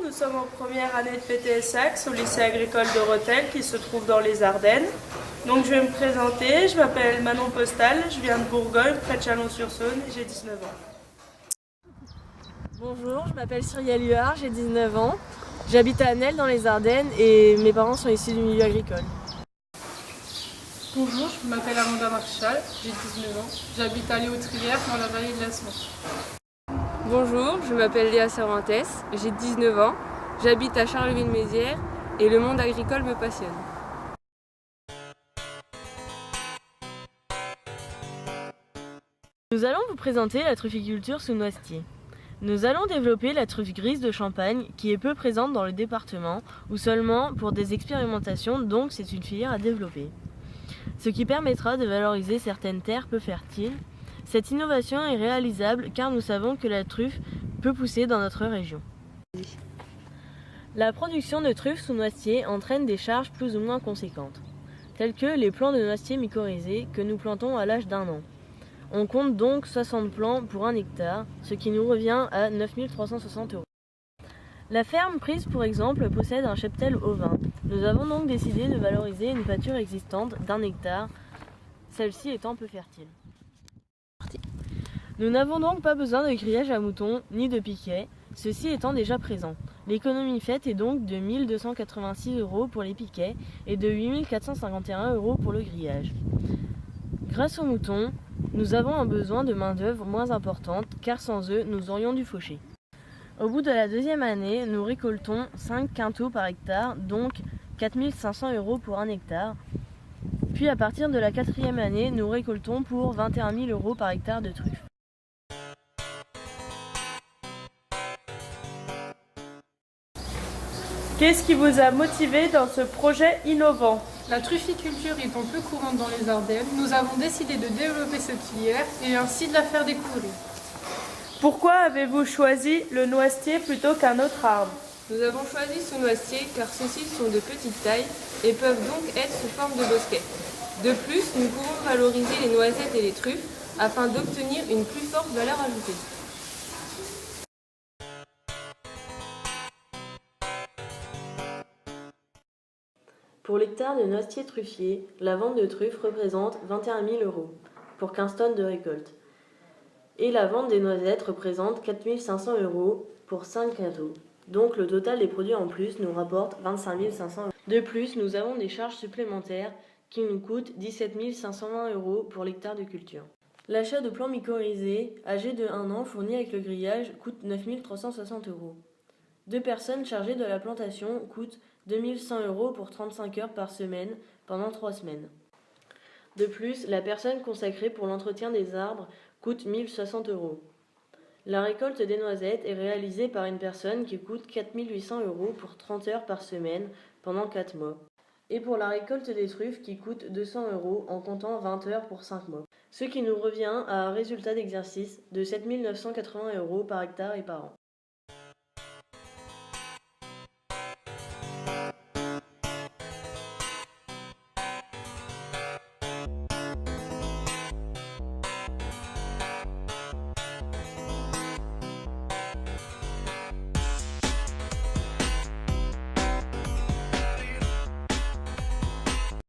nous sommes en première année de PTSAX au lycée agricole de Rethel qui se trouve dans les Ardennes. Donc je vais me présenter, je m'appelle Manon Postal, je viens de Bourgogne, près de Chalon-sur-Saône et j'ai 19 ans. Bonjour, je m'appelle Cyrielle Huard, j'ai 19 ans. J'habite à Annelles dans les Ardennes et mes parents sont issus du milieu agricole. Bonjour, je m'appelle Amanda Marchal, j'ai 19 ans. J'habite à Léautrière dans la vallée de la Somme. Bonjour, je m'appelle Léa Cervantes, j'ai 19 ans. J'habite à Charleville-Mézières et le monde agricole me passionne. Nous allons vous présenter la trufficulture sous noisetier. Nous allons développer la truffe grise de Champagne qui est peu présente dans le département ou seulement pour des expérimentations, donc c'est une filière à développer. Ce qui permettra de valoriser certaines terres peu fertiles. Cette innovation est réalisable car nous savons que la truffe peut pousser dans notre région. La production de truffes sous noisetier entraîne des charges plus ou moins conséquentes, telles que les plants de noisetier mycorhizés que nous plantons à l'âge d'1 an. On compte donc 60 plants pour 1 hectare, ce qui nous revient à 9 360 €. La ferme prise pour exemple possède un cheptel ovin. Nous avons donc décidé de valoriser une pâture existante d'1 hectare, celle-ci étant peu fertile. Nous n'avons donc pas besoin de grillage à moutons ni de piquets, ceci étant déjà présent. L'économie faite est donc de 1 286 € pour les piquets et de 8 451 € pour le grillage. Grâce aux moutons, nous avons un besoin de main-d'œuvre moins importante car sans eux, nous aurions dû faucher. Au bout de la deuxième année, nous récoltons 5 quintaux par hectare, donc 4 500 € pour 1 hectare. Puis à partir de la quatrième année, nous récoltons pour 21 000 € par hectare de truffes. Qu'est-ce qui vous a motivé dans ce projet innovant? La trufficulture étant peu courante dans les Ardennes, nous avons décidé de développer cette filière et ainsi de la faire découvrir. Pourquoi avez-vous choisi le noisetier plutôt qu'un autre arbre? Nous avons choisi ce noisetier car ceux-ci sont de petite taille et peuvent donc être sous forme de bosquet. De plus, nous pouvons valoriser les noisettes et les truffes afin d'obtenir une plus forte valeur ajoutée. Pour l'hectare de noisetier truffier, la vente de truffes représente 21 000 € pour 15 tonnes de récolte. Et la vente des noisettes représente 4 500 € pour 5 quintaux. Donc le total des produits en plus nous rapporte 25 500 €. De plus, nous avons des charges supplémentaires qui nous coûtent 17 520 € pour l'hectare de culture. L'achat de plants mycorhizés âgés de 1 an fournis avec le grillage coûte 9 360 €. 2 personnes chargées de la plantation coûtent 2 100 € pour 35 heures par semaine pendant 3 semaines. De plus, la personne consacrée pour l'entretien des arbres coûte 1 060 €. La récolte des noisettes est réalisée par une personne qui coûte 4 800 € pour 30 heures par semaine pendant 4 mois. Et pour la récolte des truffes qui coûte 200 € en comptant 20 heures pour 5 mois. Ce qui nous revient à un résultat d'exercice de 7 980 € par hectare et par an.